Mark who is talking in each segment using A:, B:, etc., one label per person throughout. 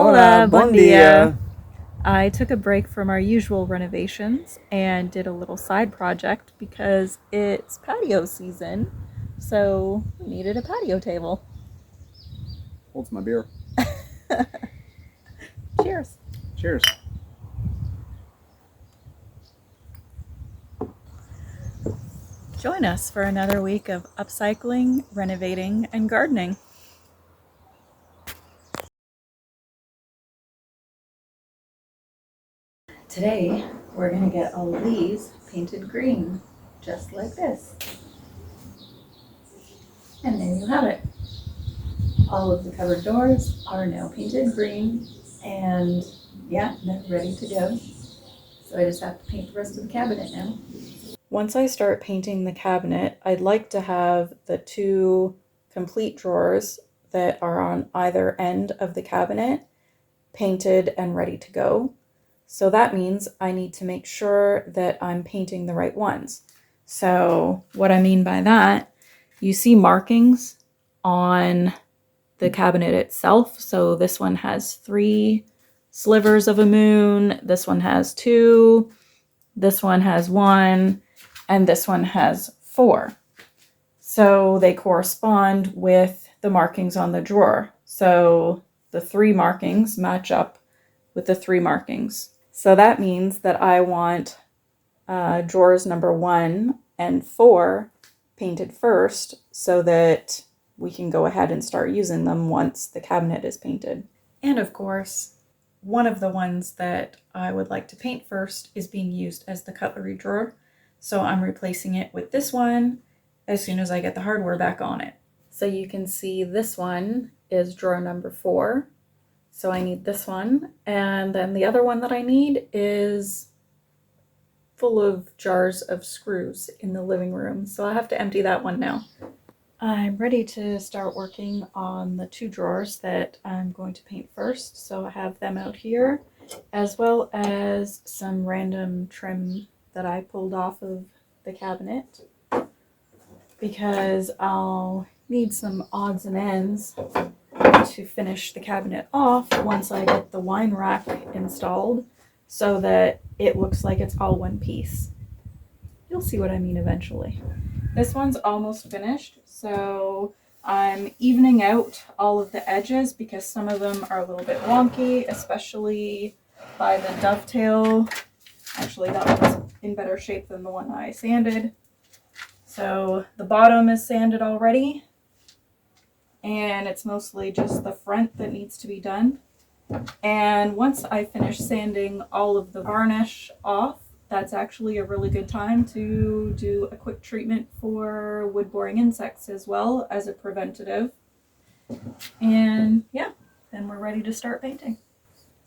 A: Hola, buen dia. I took a break from our usual renovations and did a little side project because it's patio season, so we needed a patio table.
B: Holds my beer.
A: Cheers.
B: Cheers.
A: Join us for another week of upcycling, renovating, and gardening. Today, we're going to get all of these painted green, just like this. And there you have it. All of the cupboard doors are now painted green, and yeah, they're ready to go. So I just have to paint the rest of the cabinet now. Once I start painting the cabinet, I'd like to have the two complete drawers that are on either end of the cabinet painted and ready to go. So that means I need to make sure that I'm painting the right ones. So what I mean by that, you see markings on the cabinet itself. So this one has 3 slivers of a moon, this one has 2, this one has 1, and this one has 4. So they correspond with the markings on the drawer. So the 3 markings match up with the 3 markings. So that means that I want drawers number 1 and 4 painted first so that we can go ahead and start using them once the cabinet is painted. And of course, one of the ones that I would like to paint first is being used as the cutlery drawer. So I'm replacing it with this one as soon as I get the hardware back on it. So you can see this one is drawer number 4. So I need this one, and then the other one that I need is full of jars of screws in the living room. So I have to empty that one now. I'm ready to start working on the 2 drawers that I'm going to paint first. So I have them out here, as well as some random trim that I pulled off of the cabinet, because I'll need some odds and ends to finish the cabinet off once I get the wine rack installed so that it looks like it's all one piece. You'll see what I mean eventually. This one's almost finished, so I'm evening out all of the edges because some of them are a little bit wonky, especially by the dovetail. Actually, that one's in better shape than the one I sanded. So the bottom is sanded already, and it's mostly just the front that needs to be done. And once I finish sanding all of the varnish off, that's actually a really good time to do a quick treatment for wood-boring insects as well as a preventative. And yeah, then we're ready to start painting.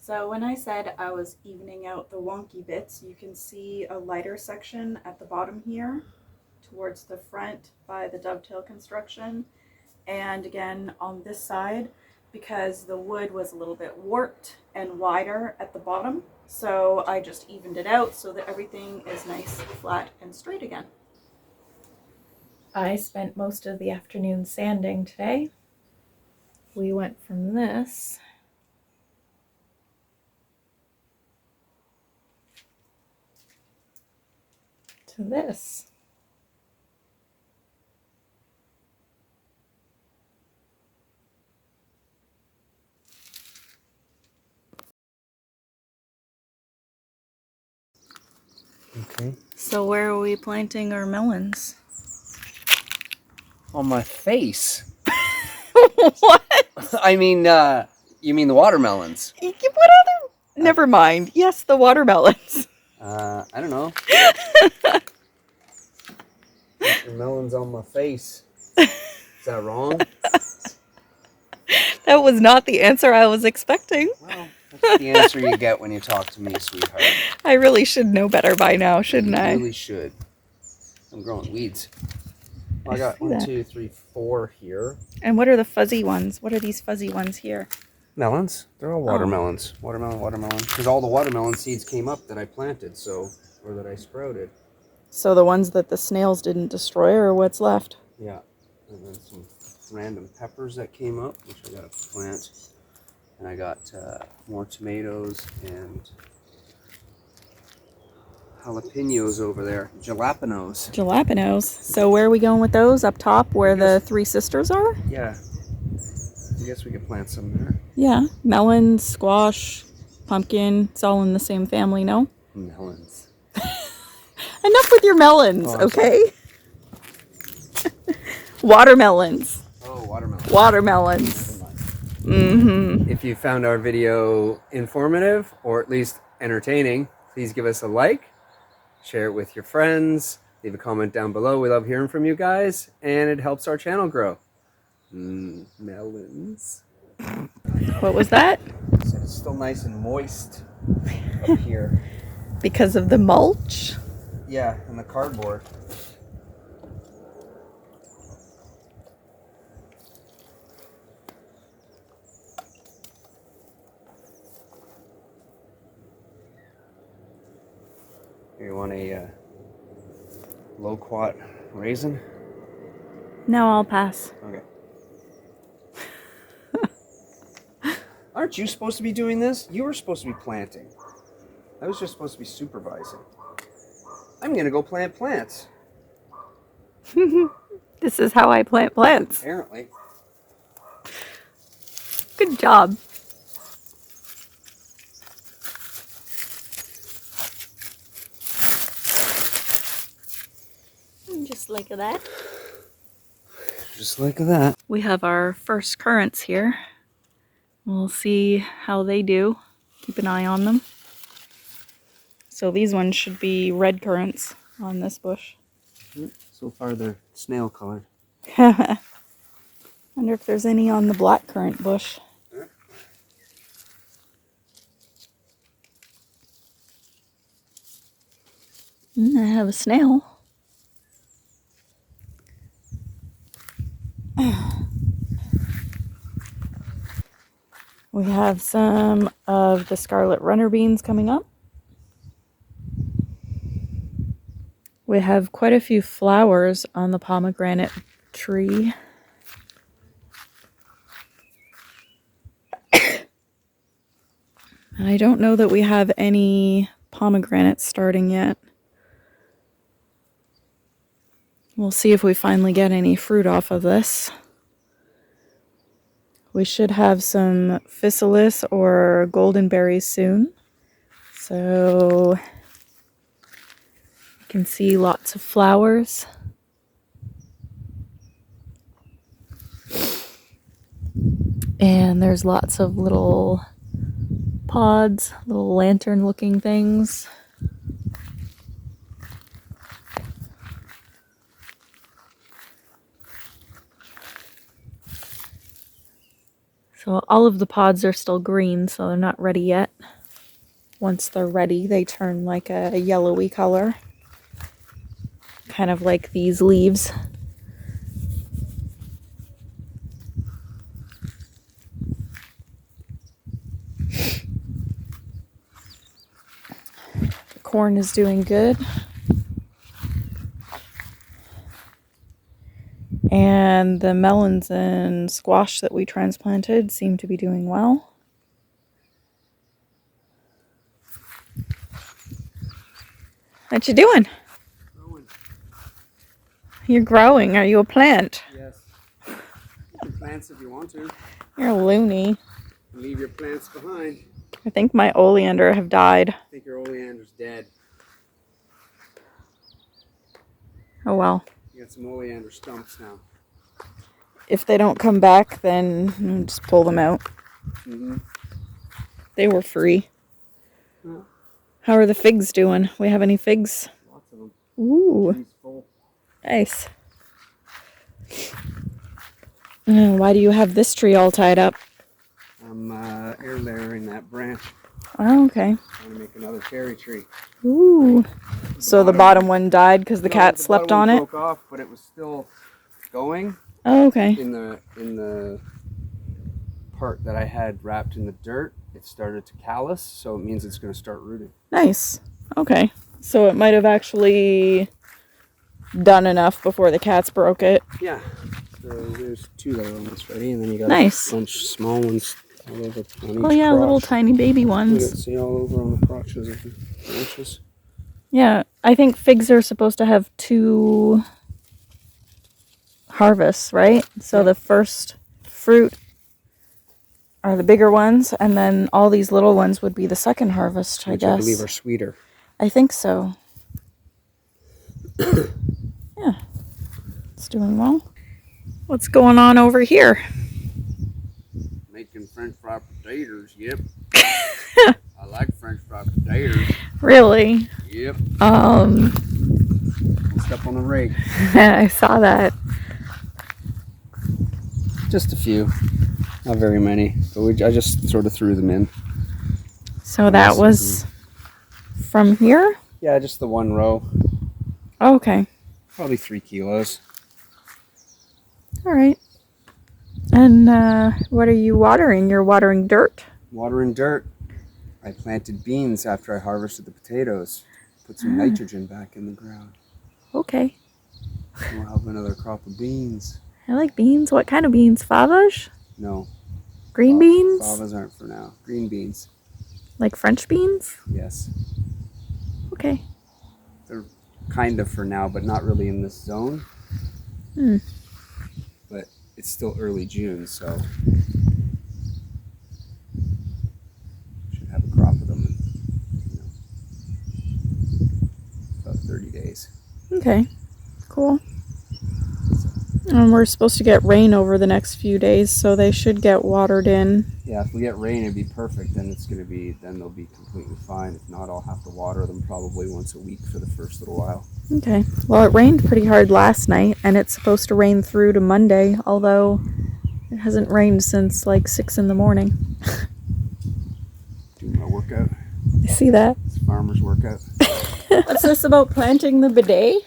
A: So when I said I was evening out the wonky bits, you can see a lighter section at the bottom here towards the front by the dovetail construction. And again on this side, because the wood was a little bit warped and wider at the bottom. So I just evened it out so that everything is nice, flat, and straight again. I spent most of the afternoon sanding today. We went from this to this.
B: Okay.
A: So where are we planting our melons?
B: On my face.
A: What?
B: I mean, you mean the watermelons?
A: What other? Never mind. Yes, the watermelons.
B: I don't know. The melons on my face. Is that wrong?
A: That was not the answer I was expecting.
B: Well, that's the answer you get when you talk to me, sweetheart.
A: I really should know better by now, shouldn't I?
B: You really should. I'm growing weeds. Well, I got 1, 2, 3, 4 here.
A: And what are the fuzzy ones? What are these fuzzy ones here?
B: Melons. They're all watermelons. Oh. Watermelon. Because all the watermelon seeds came up that I planted, or that I sprouted.
A: So the ones that the snails didn't destroy are what's left?
B: Yeah. And then some random peppers that came up, which I gotta plant. And I got more tomatoes and jalapenos over there.
C: Jalapenos. So where are we going with those? Up top where the three sisters are?
B: Yeah. I guess we could plant some there.
C: Yeah. Melons, squash, pumpkin. It's all in the same family, no?
B: Melons.
C: Enough with your melons, okay? Watermelons.
B: Oh, watermelon.
C: Watermelons. Mm-hmm.
B: If you found our video informative or at least entertaining, please give us a like, share it with your friends, leave a comment down below. We love hearing from you guys, and it helps our channel grow. Melons.
C: What was that?
B: I said it's still nice and moist up here.
C: Because of the mulch?
B: Yeah, and the cardboard. You want a loquat raisin?
C: No, I'll pass.
B: Okay. Aren't you supposed to be doing this? You were supposed to be planting. I was just supposed to be supervising. I'm gonna go plant plants.
C: This is how I plant plants.
B: Apparently.
C: Good job. Just like that.
B: Just like that.
C: We have our first currants here. We'll see how they do. Keep an eye on them. So these ones should be red currants on this bush.
B: So far they're snail colored.
C: Wonder if there's any on the black currant bush. I have a snail. We have some of the scarlet runner beans coming up. We have quite a few flowers on the pomegranate tree. And I don't know that we have any pomegranates starting yet. We'll see if we finally get any fruit off of this. We should have some physalis or golden berries soon. So you can see lots of flowers. And there's lots of little pods, little lantern looking things. So all of the pods are still green, so they're not ready yet. Once they're ready, they turn like a yellowy color. Kind of like these leaves. The corn is doing good. And the melons and squash that we transplanted seem to be doing well. What you doing?
B: Growing.
C: You're growing. Are you a plant?
B: Yes. You can plant if you want to.
C: You're a loony.
B: Leave your plants behind.
C: I think my oleander have died.
B: I think your oleander's dead.
C: Oh well.
B: You got some oleander stumps now.
C: If they don't come back, then I'll just pull them out.
B: Mm-hmm.
C: They were free.
B: Yeah.
C: How are the figs doing? We have any figs?
B: Lots of them.
C: Ooh.
B: Tree's full.
C: Nice. Why do you have this tree all tied up?
B: I'm air layering that branch.
C: Oh, okay.
B: Trying to make another cherry tree.
C: Ooh. So the bottom one died because the cat slept on it?
B: Broke off, but it was still going.
C: Oh, okay.
B: In the part that I had wrapped in the dirt, it started to callus, so it means it's going to start rooting.
C: Nice. Okay. So it might have actually done enough before the cats broke it.
B: Yeah. So there's two that are almost ready, and then you got
C: Nice.
B: a bunch of small ones all over on
C: Oh
B: each
C: yeah, little
B: crotch.
C: tiny baby
B: Look at
C: ones.
B: see all over on the crotches of the branches.
C: Yeah, I think figs are supposed to have 2 harvests, right? So
B: Yep.
C: the first fruit are the bigger ones, and then all these little ones would be the second harvest, I
B: Which I believe
C: guess.
B: are sweeter.
C: I think so. Yeah, it's doing well. What's going on over here?
B: Making French fried potatoes. Yep. I like French fried potatoes.
C: Really?
B: Yep. Step on the rake.
C: I saw that.
B: Just a few, not very many, but I just sort of threw them in.
C: So that was from here?
B: Yeah, just the one row.
C: Okay.
B: Probably 3 kilos.
C: All right. And what are you watering? You're watering dirt?
B: Water and dirt. I planted beans after I harvested the potatoes. Put some nitrogen back in the ground.
C: Okay.
B: And we'll have another crop of beans.
C: I like beans. What kind of beans? Favas?
B: No.
C: Green beans?
B: Favas aren't for now. Green beans.
C: Like French beans?
B: Yes.
C: Okay.
B: They're kind of for now, but not really in this zone. But it's still early June, so should have a crop of them in about 30 days.
C: Okay. Cool. And we're supposed to get rain over the next few days, so they should get watered in.
B: Yeah, if we get rain, it'd be perfect. Then they'll be completely fine. If not, I'll have to water them probably once a week for the first little while.
C: Okay. Well, it rained pretty hard last night, and it's supposed to rain through to Monday, although it hasn't rained since like 6 in the morning.
B: Doing my workout.
C: I see that.
B: It's farmer's workout.
C: What's this about planting the bidet?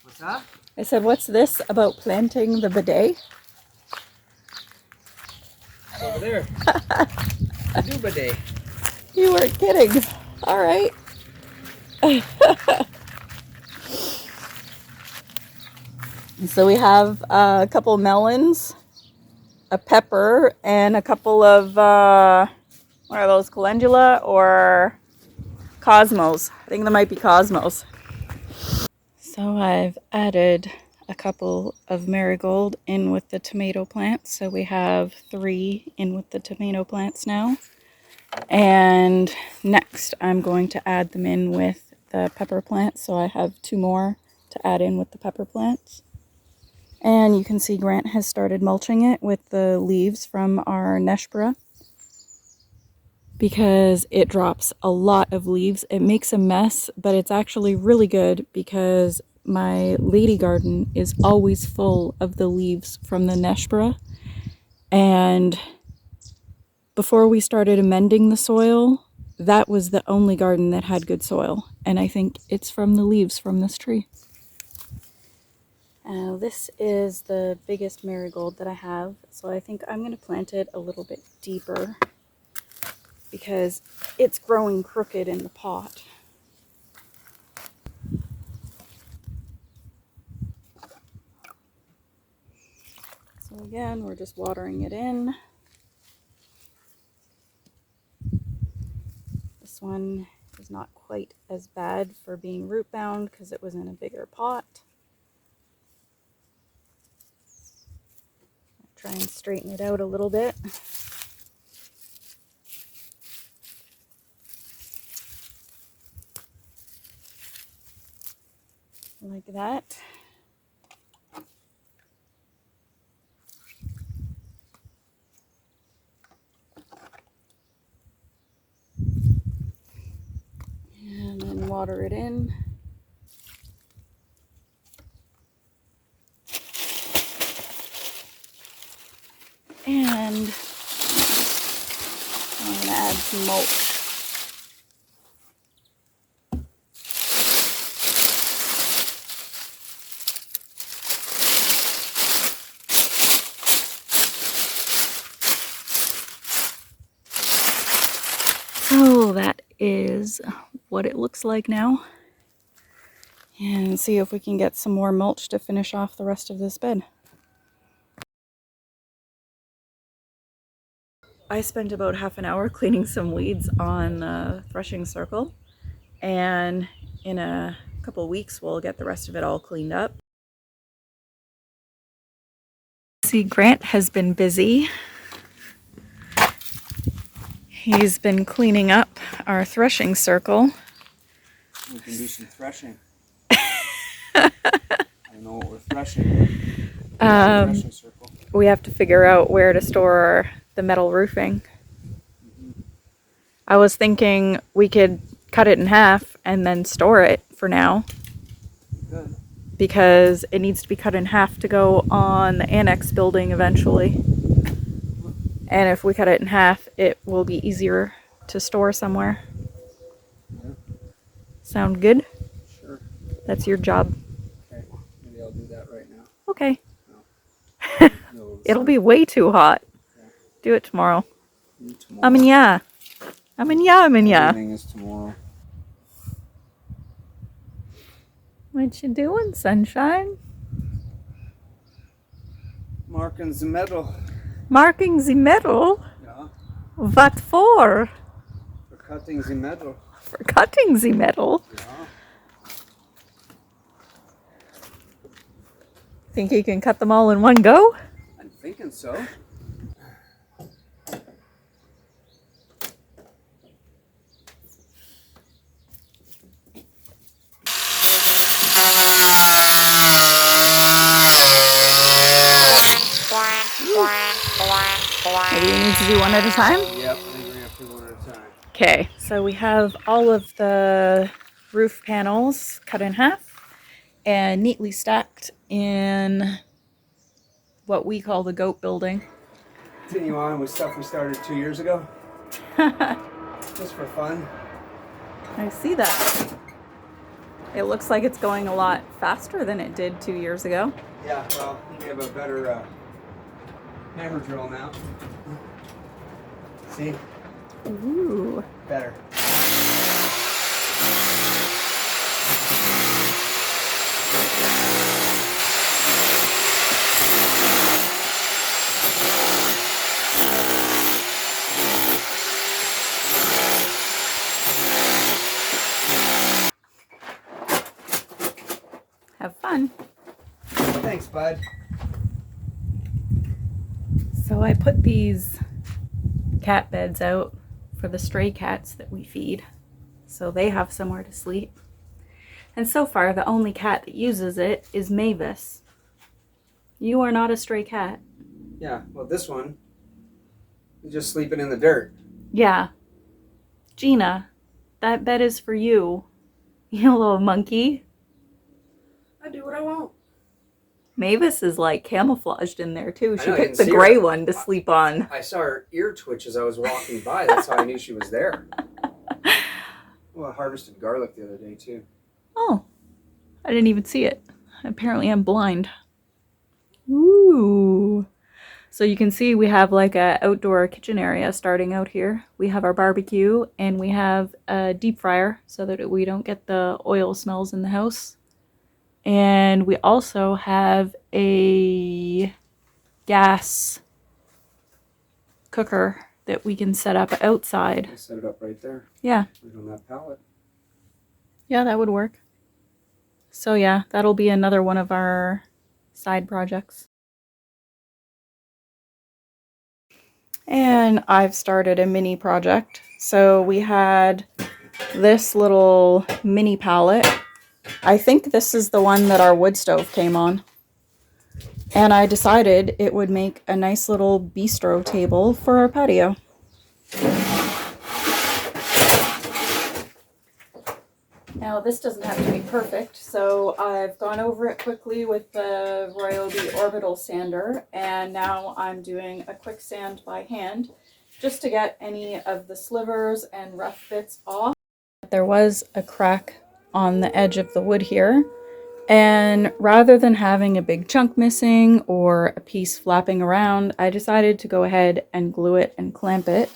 B: What's that?
C: I said, what's this about planting the bidet?
B: Over there. The Duba Day.
C: You weren't kidding. All right. So we have a couple melons, a pepper, and a couple of, what are those, calendula or cosmos? I think they might be cosmos. So I've added a couple of marigold in with the tomato plants. So we have 3 in with the tomato plants now. And next I'm going to add them in with the pepper plants. So I have 2 more to add in with the pepper plants. And you can see Grant has started mulching it with the leaves from our Neshbra, because it drops a lot of leaves. It makes a mess, but it's actually really good because my lady garden is always full of the leaves from the Neshbra. And before we started amending the soil, that was the only garden that had good soil. And I think it's from the leaves from this tree. This is the biggest marigold that I have, so I think I'm going to plant it a little bit deeper because it's growing crooked in the pot. So again, we're just watering it in. This one is not quite as bad for being root bound because it was in a bigger pot. Try and straighten it out a little bit. Like that. And then water it in. And I'm going to add some mulch. So that is what it looks like now. And see if we can get some more mulch to finish off the rest of this bed. I spent about half an hour cleaning some weeds on the threshing circle, and in a couple weeks we'll get the rest of it all cleaned up. See, Grant has been busy. He's been cleaning up our threshing circle.
B: We can do some threshing. I don't know what we're threshing. Threshing circle.
C: We have to figure out where to store the metal roofing. I was thinking we could cut it in half and then store it for now.
B: Good.
C: Because it needs to be cut in half to go on the annex building eventually. And if we cut it in half, it will be easier to store somewhere.
B: Yeah.
C: Sound good?
B: Sure.
C: That's your job.
B: Okay. Maybe I'll do that right now.
C: Okay.
B: No,
C: It'll be way too hot.
B: Yeah.
C: Do it tomorrow.
B: Tomorrow.
C: Yeah. Yeah.
B: Everything is tomorrow.
C: What you doing, sunshine?
B: Marking the metal.
C: Marking the metal?
B: Yeah.
C: What for?
B: For cutting the metal.
C: For cutting the metal?
B: Yeah.
C: Think you can cut them all in one go?
B: I'm thinking so.
C: Maybe we need to do one at a time?
B: Yep, I think we're gonna have to do one at a time.
C: Okay, so we have all of the roof panels cut in half and neatly stacked in what we call the goat building.
B: Continue on with stuff we started 2 years ago. Just for fun.
C: I see that. It looks like it's going a lot faster than it did 2 years ago.
B: Yeah, well, we have a better hammer drill now. See?
C: Ooh.
B: Better.
C: Have fun.
B: Thanks, bud.
C: So I put these cat beds out for the stray cats that we feed, so they have somewhere to sleep. And so far, the only cat that uses it is Mavis. You are not a stray cat.
B: Yeah, well, this one is just sleeping in the dirt.
C: Yeah. Gina, that bed is for you. You little monkey.
B: I do what I want.
C: Mavis is like camouflaged in there too.
B: I
C: She
B: know, I
C: picked
B: didn't
C: the
B: see
C: gray
B: her.
C: one to sleep on.
B: I saw her ear twitch as I was walking by. That's how I knew she was there. Well, I harvested garlic the other day, too.
C: Oh, I didn't even see it. Apparently I'm blind. Ooh. So you can see we have like a outdoor kitchen area starting out here. We have our barbecue and we have a deep fryer so that we don't get the oil smells in the house. And we also have a gas cooker that we can set up outside.
B: I set it up right there.
C: Yeah.
B: Right on that pallet.
C: Yeah, that would work. So yeah, that'll be another one of our side projects. And I've started a mini project. So we had this little mini pallet. I think this is the one that our wood stove came on. And I decided it would make a nice little bistro table for our patio. Now this doesn't have to be perfect, so I've gone over it quickly with the Ryobi orbital sander, and now I'm doing a quick sand by hand just to get any of the slivers and rough bits off. There was a crack on the edge of the wood here, and rather than having a big chunk missing or a piece flapping around, I decided to go ahead and glue it and clamp it.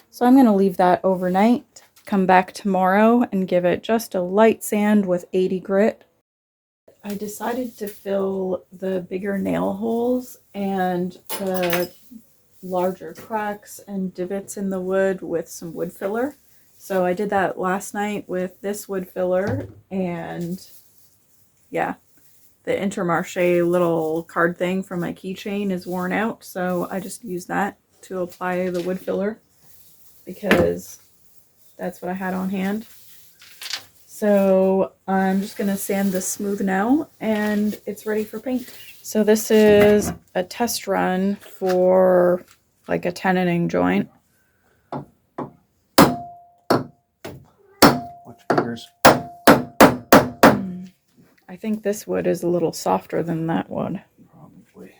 C: So I'm going to leave that overnight, come back tomorrow and give it just a light sand with 80 grit. I decided to fill the bigger nail holes and the larger cracks and divots in the wood with some wood filler. So I did that last night with this wood filler, and yeah, the Intermarché little card thing from my keychain is worn out, so I just used that to apply the wood filler because that's what I had on hand. So I'm just going to sand this smooth now, and it's ready for paint. So this is a test run for like a tenoning joint.
B: Watch fingers.
C: I think this wood is a little softer than that wood.
B: Probably.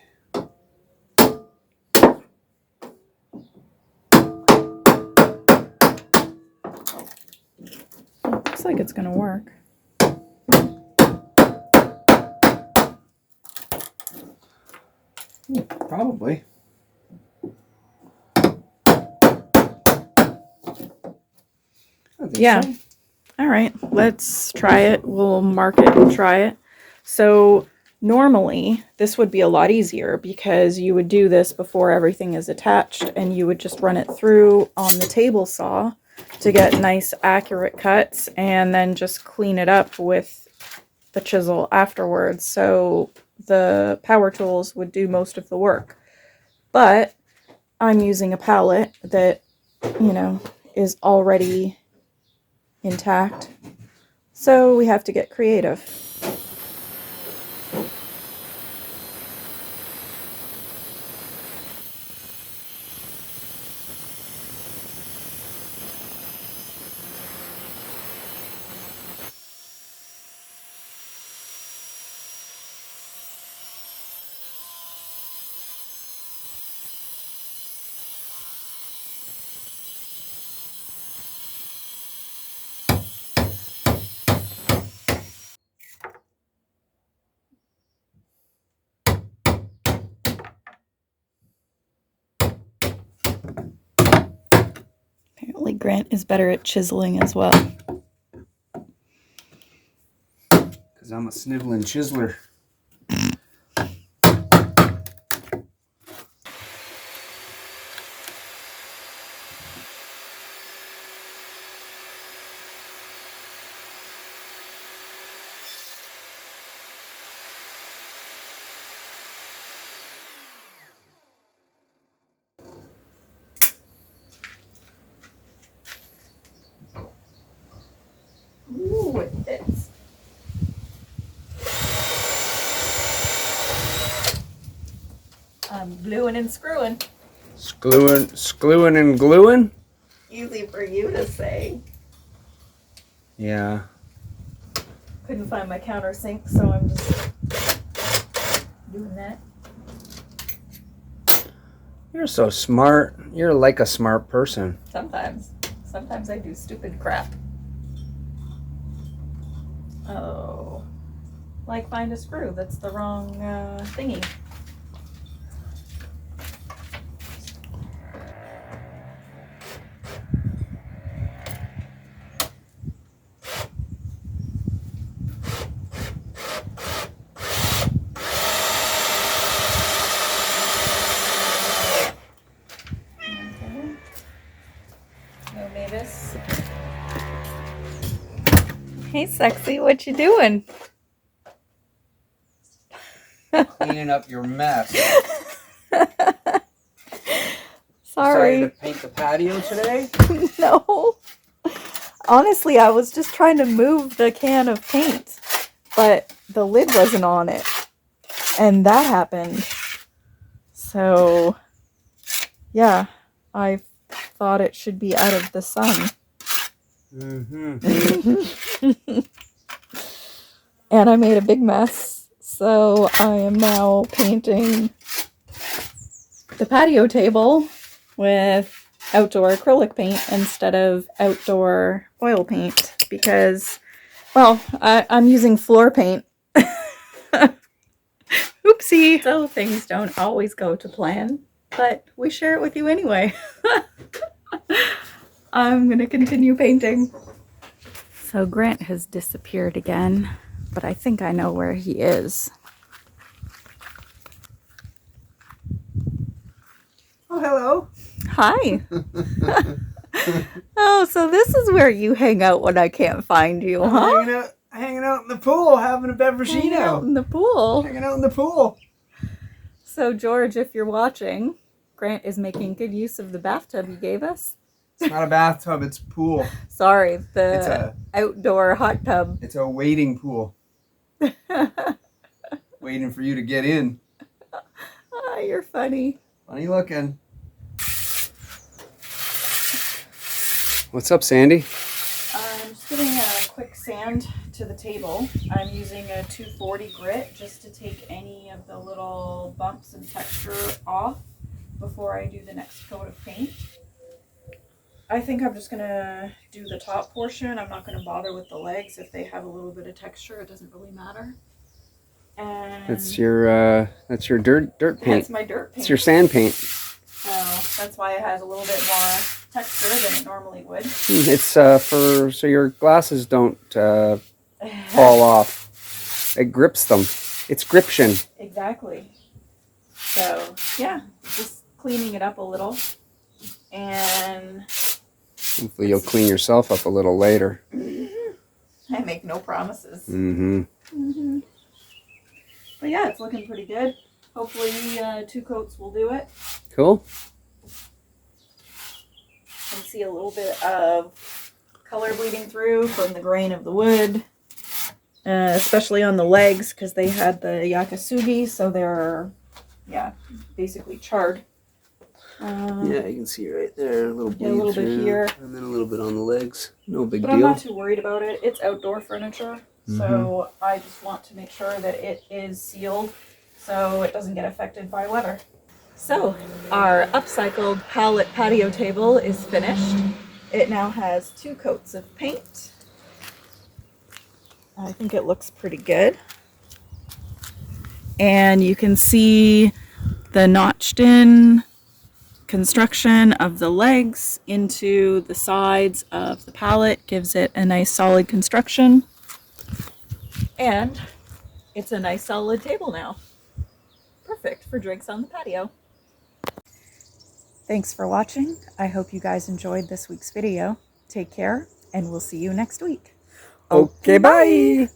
C: Looks like it's going to work.
B: Probably.
C: Yeah.
B: So.
C: All right, let's try it. We'll mark it and try it. So normally this would be a lot easier because you would do this before everything is attached, and you would just run it through on the table saw to get nice accurate cuts, and then just clean it up with the chisel afterwards. So the power tools would do most of the work. But I'm using a palette that, you know, is already intact, so we have to get creative. Apparently Grant is better at chiseling as well.
B: Because I'm a sniveling chiseler.
A: Ooh, it fits. I'm gluing and screwing.
B: Screwing and gluing?
A: Easy for you to say.
B: Yeah.
A: Couldn't find my countersink, so I'm just doing that.
B: You're so smart. You're like a smart person.
A: Sometimes. Sometimes I do stupid crap. Oh. Like find a screw that's the wrong thingy. No Mavis. Hey sexy, what you doing?
B: Cleaning up your mess.
C: Sorry.
B: Decided to paint the patio today?
C: No. Honestly, I was just trying to move the can of paint, but the lid wasn't on it. And that happened. So, yeah, I thought it should be out of the sun.
B: Mm-hmm.
C: And I made a big mess. So I am now painting the patio table with outdoor acrylic paint instead of outdoor oil paint because, well, I'm using floor paint. Oopsie. So things don't always go to plan, but we share it with you anyway. I'm gonna continue painting. So Grant has disappeared again, but I think I know where he is.
B: Oh, hello.
C: Hi. Oh, so this is where you hang out when I can't find you, huh?
B: Hanging out in the pool, having a
C: Hanging out
B: beveragino.
C: in the pool.
B: Hanging out in the pool.
C: So, George, if you're watching, Grant is making good use of the bathtub you gave us.
B: It's not a bathtub, it's a pool.
C: Sorry,
B: It's
C: the outdoor hot tub.
B: It's a waiting pool. Waiting for you to get in.
C: Ah, you're funny.
B: Funny looking. What's up, Sandy?
A: I'm just giving a quick sand to the table. I'm using a 240 grit just to take any of the little bumps and texture off before I do the next coat of paint. I think I'm just gonna do the top portion. I'm not gonna bother with the legs. If they have a little bit of texture, it doesn't really matter. And
B: That's your dirt paint.
A: that's my dirt paint.
B: It's your sand paint.
A: So that's why it has a little bit more texture than it normally would.
B: It's so your glasses don't fall off. It grips them. It's gription.
A: Exactly. So yeah, just cleaning it up a little. And
B: Hopefully you'll clean yourself up a little later.
A: I make no promises.
B: Mm-hmm.
A: But yeah, it's looking pretty good. Hopefully 2 coats will do it.
B: Cool.
A: You can see a little bit of color bleeding through from the grain of the wood. Especially on the legs because they had the yakasugi, so they're, basically charred.
B: Yeah, you can see right there, a little bleed
A: a little bit
B: through,
A: here.
B: and then a little bit on the legs. No big
A: But
B: deal.
A: I'm not too worried about it. It's outdoor furniture, so I just want to make sure that it is sealed so it doesn't get affected by weather. So, our upcycled pallet patio table is finished. It now has 2 coats of paint. I think it looks pretty good. And you can see the notched in construction of the legs into the sides of the pallet gives it a nice solid construction. And it's a nice solid table now. Perfect for drinks on the patio. Thanks for watching. I hope you guys enjoyed this week's video. Take care, and we'll see you next week.
B: Okay, bye.